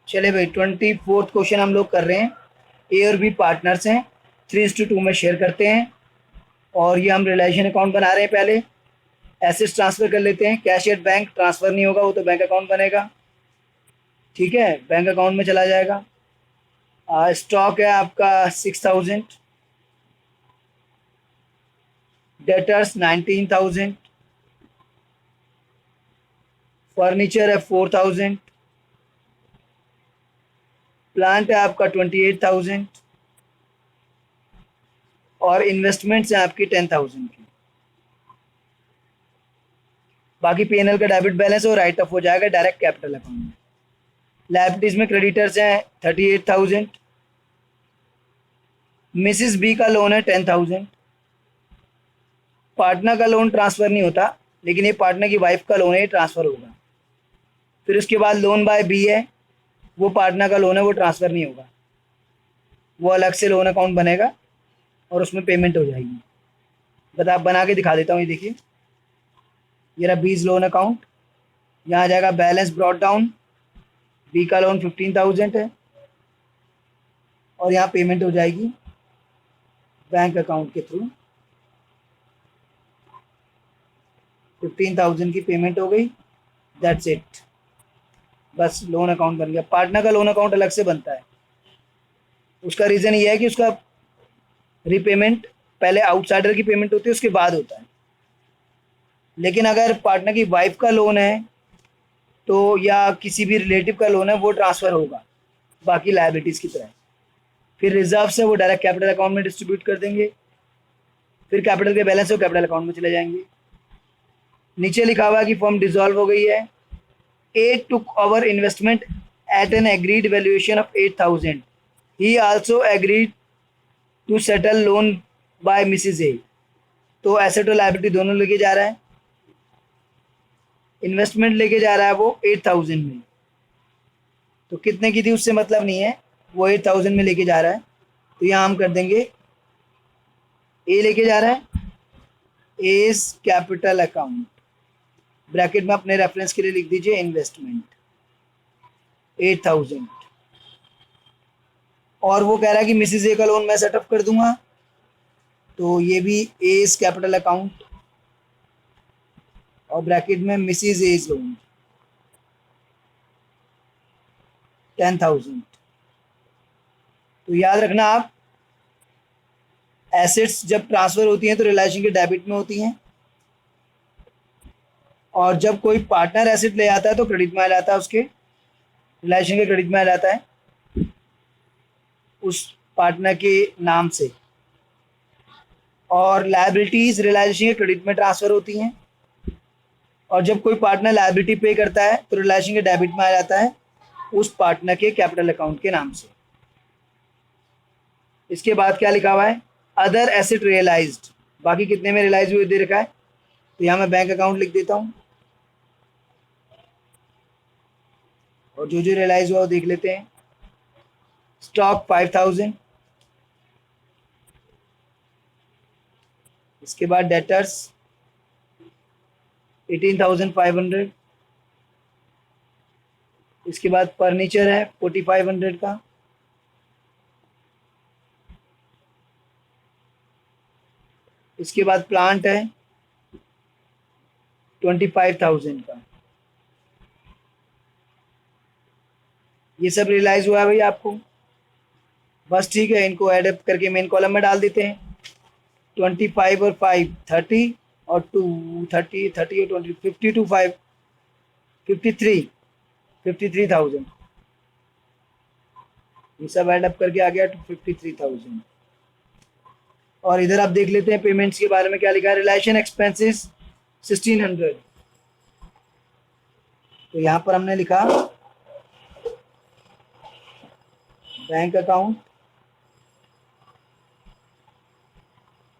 चले भाई 24th question हम लोग कर रहे हैं। ए और बी पार्टनर्स हैं, 3:2 में शेयर करते हैं और ये हम रिलेशन अकाउंट बना रहे हैं। पहले एसेट्स ट्रांसफ़र कर लेते हैं। कैश एट बैंक ट्रांसफ़र नहीं होगा, वो तो बैंक अकाउंट बनेगा। ठीक है, बैंक अकाउंट में चला जाएगा। स्टॉक है आपका 6000, डेटर्स 19000, फर्नीचर है 4000, प्लांट है आपका 28000 और इन्वेस्टमेंट्स हैं आपकी 10000 की। बाकी पीएनएल का डेबिट बैलेंस और राइट ऑफ हो जाएगा डायरेक्ट कैपिटल अकाउंट में। लायबिलिटीज में क्रेडिटर्स हैं 38,000, मिसिस बी का लोन है 10,000। पार्टनर का लोन ट्रांसफ़र नहीं होता, लेकिन ये पार्टनर की वाइफ का लोन है, ये ट्रांसफ़र होगा। फिर उसके बाद लोन बाय बी है, वो पार्टनर का लोन है, वो ट्रांसफ़र नहीं होगा, वो अलग से लोन अकाउंट बनेगा और उसमें पेमेंट हो जाएगी। बना के दिखा देता हूँ। ये देखिए, ये रहा बीज लोन अकाउंट। यहाँ आ जाएगा बैलेंस ब्रॉट डाउन, बी का लोन 15,000 है और यहाँ पेमेंट हो जाएगी बैंक अकाउंट के थ्रू। 15,000 की पेमेंट हो गई, दैट्स इट। बस लोन अकाउंट बन गया। पार्टनर का लोन अकाउंट अलग से बनता है। उसका रीज़न ये है कि उसका रीपेमेंट पहले आउटसाइडर की पेमेंट होती है, उसके बाद होता है। लेकिन अगर पार्टनर की वाइफ का लोन है तो, या किसी भी रिलेटिव का लोन है, वो ट्रांसफ़र होगा बाकी लायबिलिटीज़ की तरह। फिर रिजर्व से वो डायरेक्ट कैपिटल अकाउंट में डिस्ट्रीब्यूट कर देंगे। फिर कैपिटल के बैलेंस वो कैपिटल अकाउंट में चले जाएंगे। नीचे लिखा हुआ है कि फर्म डिसॉल्व हो गई है। A took over investment at an agreed valuation of 8,000। He also agreed to settle loan by Mrs A. तो एसेट और लायबिलिटी दोनों लेके जा रहा है। इन्वेस्टमेंट लेके जा रहा है वो 8,000 में, तो कितने की थी उससे मतलब नहीं है, वो 8,000 में लेके जा रहा है। तो यहाँ हम कर देंगे ए लेके जा रहा है, एज कैपिटल अकाउंट, ब्रैकेट में अपने रेफरेंस के लिए लिख दीजिए इन्वेस्टमेंट 8,000। और वो कह रहा है कि मिसिज ए का लोन मैं सेटअप कर दूंगा, तो ये भी एज कैपिटल अकाउंट और ब्रैकेट में मिसिज एज लोन 10,000। तो याद रखना आप, एसेट्स जब ट्रांसफ़र होती हैं तो रिलेशन के डेबिट में होती हैं, और जब कोई पार्टनर एसेट ले आता है तो क्रेडिट में आ जाता है, उसके रिलेशन के क्रेडिट में आ जाता है उस पार्टनर के नाम से। और लायबिलिटीज़ रिलेशन के क्रेडिट में ट्रांसफ़र होती हैं, और जब कोई पार्टनर लायबिलिटी पे करता है तो रिलेशन के डेबिट में आ जाता है उस पार्टनर के कैपिटल अकाउंट के नाम से। इसके बाद क्या लिखा हुआ है, अदर एसेट रियलाइज्ड। बाकी कितने में रियलाइज हुए दे रखा है, तो यहाँ मैं बैंक अकाउंट लिख देता हूँ और जो जो रियलाइज हुआ वो देख लेते हैं। स्टॉक 5,000, इसके बाद डेटर्स 18,500, इसके बाद फर्नीचर है 4,500 का, इसके बाद प्लांट है 25,000 का। ये सब रियलाइज हुआ है भाई आपको। बस ठीक है, इनको एडअप करके मेन कॉलम में डाल देते हैं। 25 और 5 30 और 2 30, 30 और 20 52 5 53,000। ये सब एडअप करके आ गया तो 53,000। और इधर आप देख लेते हैं पेमेंट्स के बारे में क्या लिखा है। रिलेशन एक्सपेंसेस 1,600, तो यहाँ पर हमने लिखा bank account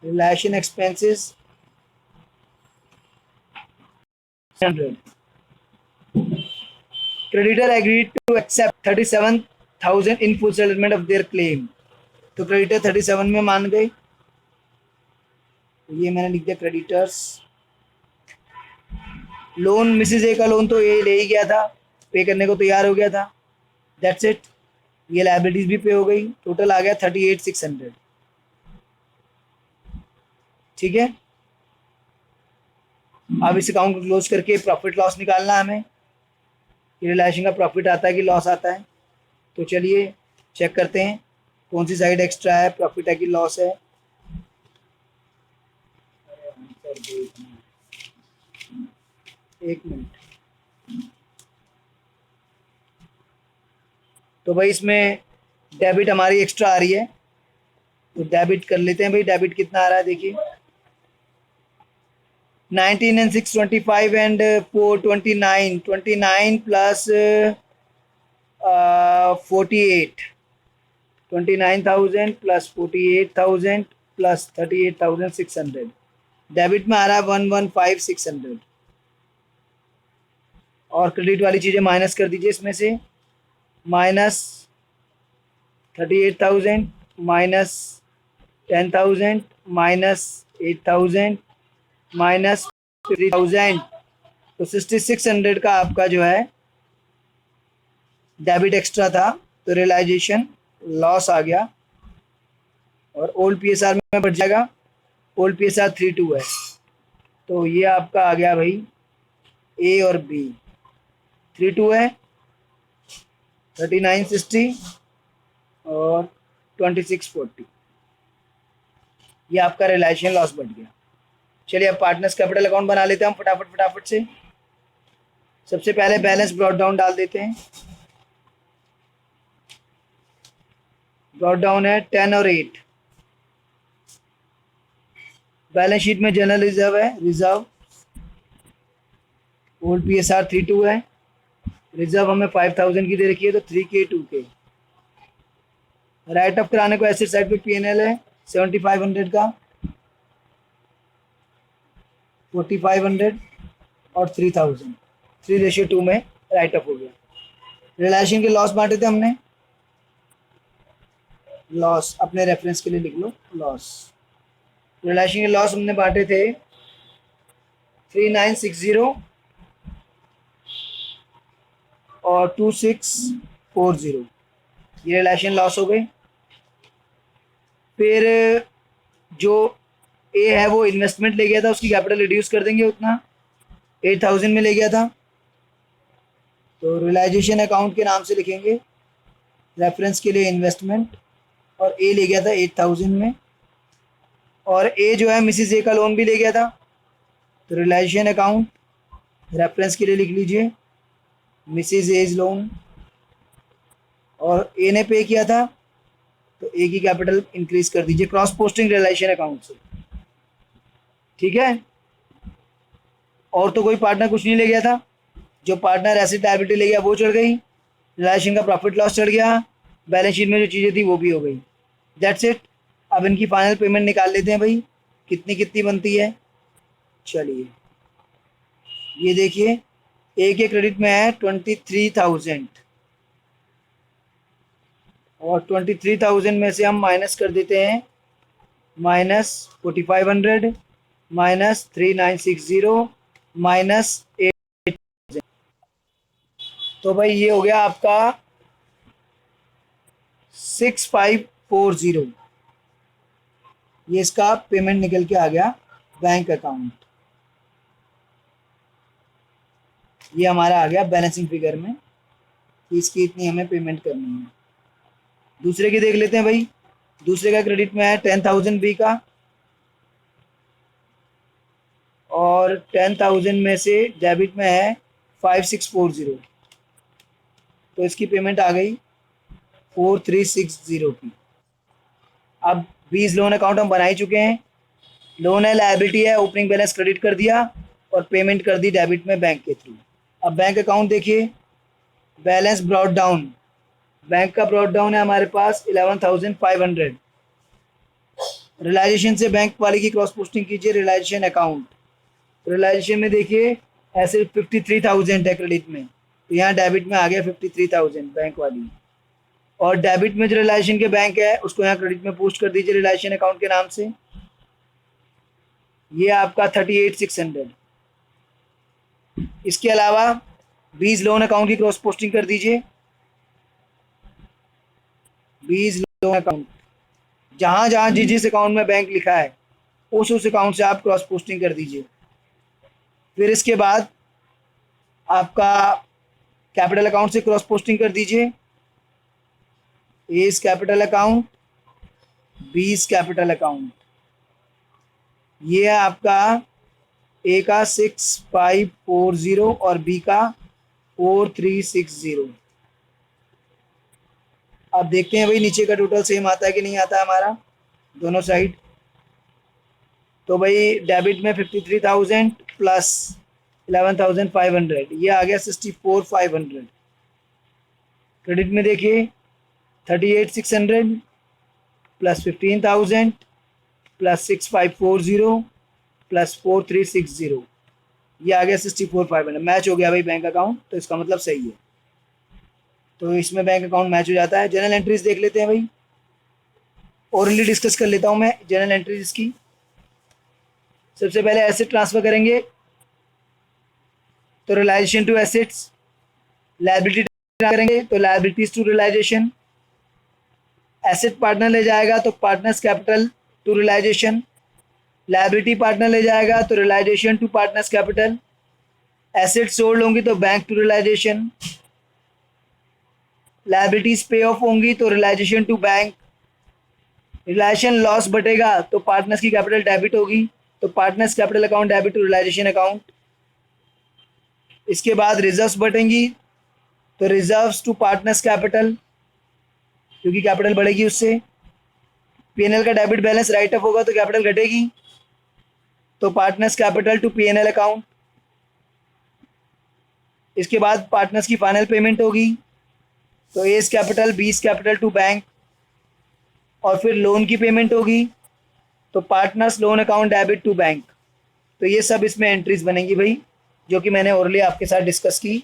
relation expenses 100। Creditor agreed to accept 37,000 in full settlement of their claim. तो क्रेडिटर 37 में मान गए, तो ये मैंने लिख दिया क्रेडिटर्स। लोन मिसिज ए का लोन तो ये ले ही गया था, पे करने को तैयार हो गया था। That's it. ये लाइबिलिटीज भी पे हो गई, टोटल आ गया 38,600। ठीक है, अब इस अकाउंट को क्लोज करके प्रॉफिट लॉस निकालना है हमें, रिलायशन का प्रॉफिट आता है कि लॉस आता है। तो चलिए चेक करते हैं कौन सी साइड एक्स्ट्रा है, प्रॉफिट है कि लॉस है। एक मिनट। तो भाई इसमें डेबिट हमारी एक्स्ट्रा आ रही है, तो डेबिट कर लेते हैं भाई। डेबिट कितना आ रहा है देखिए, 19 and 625 and 429, 29 plus 48, 29,000 plus 48,000 plus 38,600। Debit में आ रहा है 115,600। और क्रेडिट वाली चीज़ें माइनस कर दीजिए इसमें से, माइनस 38,000 माइनस 10,000 माइनस 8,000 माइनस 3,000, तो 6,600 का आपका जो है डेबिट एक्स्ट्रा था, तो रियलाइजेशन लॉस आ गया। और ओल्ड पीएसआर में बढ़ जाएगा, ओल्ड पीएसआर 32 है, तो ये आपका आ गया भाई ए और बी। 32 है, 3960 और 2640, ये आपका रियलाइजेशन लॉस बढ़ गया। चलिए अब पार्टनर्स कैपिटल अकाउंट बना लेते हैं हम फटाफट फटाफट से। सबसे पहले बैलेंस ब्रॉट डाउन डाल देते हैं। ब्रॉट डाउन है 10 और 8। बैलेंस शीट में जनरल रिजर्व है, रिजर्व ओल्ड पीएसआर 32 है, रिजर्व हमें 5,000 की दे रखी है, तो 3K 2K। राइट ऑफ कराने को एसेट साइड पे पीएनएल है 7,500 का, 4,500 और 3,000, 3:2 में राइट ऑफ हो गया। रिलायशन के लॉस बांटे थे हमने, लॉस अपने रेफरेंस के लिए लिख लो लॉस। रिलायशन के लॉस हमने बांटे थे 3,960 और 2,640, ये रिलेशन लॉस हो गई। फिर जो ए है वो इन्वेस्टमेंट ले गया था, उसकी कैपिटल रिड्यूस कर देंगे, उतना 8,000 में ले गया था, तो रियलाइजेशन अकाउंट के नाम से लिखेंगे रेफरेंस के लिए इन्वेस्टमेंट, और ए ले गया था 8,000 में, और ए जो है मिसिस ए का लोन भी ले गया था, तो रियलाइजेशन अकाउंट रेफरेंस के लिए लिख लीजिए मिसिस एज लोन, और ए ने पे किया था तो ए की कैपिटल इंक्रीज कर दीजिए क्रॉस पोस्टिंग रियलाइजेशन अकाउंट से। ठीक है, और तो कोई पार्टनर कुछ नहीं ले गया था, जो पार्टनर एसेट लायबिलिटी ले गया वो चढ़ गई, रियलाइजेशन का प्रॉफिट लॉस चढ़ गया, बैलेंस शीट में जो चीज़ें थी वो भी हो गई। That's it. अब इनकी फाइनल पेमेंट निकाल लेते हैं भाई, कितनी कितनी बनती है। चलिए ये देखिए, ए के क्रेडिट में है 23,000, और 23,000 में से हम माइनस कर देते हैं माइनस 4,500 माइनस 3,960 माइनस 8, तो भाई ये हो गया आपका 6,540, ये इसका पेमेंट निकल के आ गया बैंक अकाउंट। ये हमारा आ गया बैलेंसिंग फिगर में, इसकी इतनी हमें पेमेंट करनी है। दूसरे की देख लेते हैं भाई, दूसरे का क्रेडिट में है 10,000 बी का, और 10,000 में से डेबिट में है 5,640, तो इसकी पेमेंट आ गई 4,360 की। अब 20 लोन अकाउंट हम बना ही चुके हैं, लोन है लायबिलिटी है, ओपनिंग बैलेंस क्रेडिट कर दिया और पेमेंट कर दी डेबिट में बैंक के थ्रू। अब बैंक अकाउंट देखिए, बैलेंस ब्रॉट डाउन, बैंक का ब्रॉट डाउन है हमारे पास 11,500। रियलाइजेशन से बैंक वाले की क्रॉस पोस्टिंग कीजिए रियलाइजेशन अकाउंट, रियलाइजेशन में देखिए ऐसे 53,000 है क्रेडिट में, तो यहाँ डेबिट में आ गया 53,000 बैंक वाली, और डेबिट में जो रियलाइजेशन के बैंक है उसको यहाँ क्रेडिट में पोस्ट कर दीजिए रियलाइजेशन अकाउंट के नाम से, ये आपका 38,600। इसके अलावा 20 लोन अकाउंट की क्रॉस पोस्टिंग कर दीजिए, बी इज लोन अकाउंट, जहाँ जहाँ जिस अकाउंट में बैंक लिखा है उस अकाउंट से आप क्रॉस पोस्टिंग कर दीजिए। फिर इसके बाद आपका कैपिटल अकाउंट से क्रॉस पोस्टिंग कर दीजिए। A is capital account, B is capital account, ये है आपका ए का 6540 और बी का 4360। अब देखते हैं भाई नीचे का टोटल सेम आता है कि नहीं आता है हमारा दोनों साइड। तो भाई डेबिट में 53,000 प्लस 11,500, ये आ गया 64,500। क्रेडिट में देखिए 38,600 प्लस 15,000 प्लस 6540 प्लस 4360, ये आ गया 64,500। मैच हो गया भाई बैंक अकाउंट, तो इसका मतलब सही है। तो इसमें बैंक अकाउंट मैच हो जाता है। जनरल एंट्रीज देख लेते हैं भाई, ओरली डिस्कस कर लेता हूँ मैं जनरल एंट्रीज की। सबसे पहले एसेट ट्रांसफर करेंगे तो रियलाइजेशन टू एसेट्स, लायबिलिटी करेंगे तो liabilities to realization, asset partner ले जाएगा तो partners capital to realization, liability partner ले जाएगा तो realization to partners capital, asset sold होंगी तो bank to realization, liabilities pay off होंगी तो realization to bank, realization loss बटेगा तो पार्टनर्स की कैपिटल डेबिट होगी तो partners capital account debit to realization account. इसके बाद रिजर्व्स बटेंगी तो रिजर्व्स टू पार्टनर्स कैपिटल, क्योंकि कैपिटल बढ़ेगी उससे। पीएनएल का डेबिट बैलेंस राइट ऑफ होगा तो कैपिटल घटेगी तो partners capital to PNL account. इसके बाद पार्टनर्स की फाइनल पेमेंट होगी तो A is capital, B is capital to bank, और फिर लोन की पेमेंट होगी तो partners loan account debit to bank. तो ये सब इसमें एंट्रीज बनेंगी भाई, जो कि मैंने ओरली आपके साथ डिस्कस की।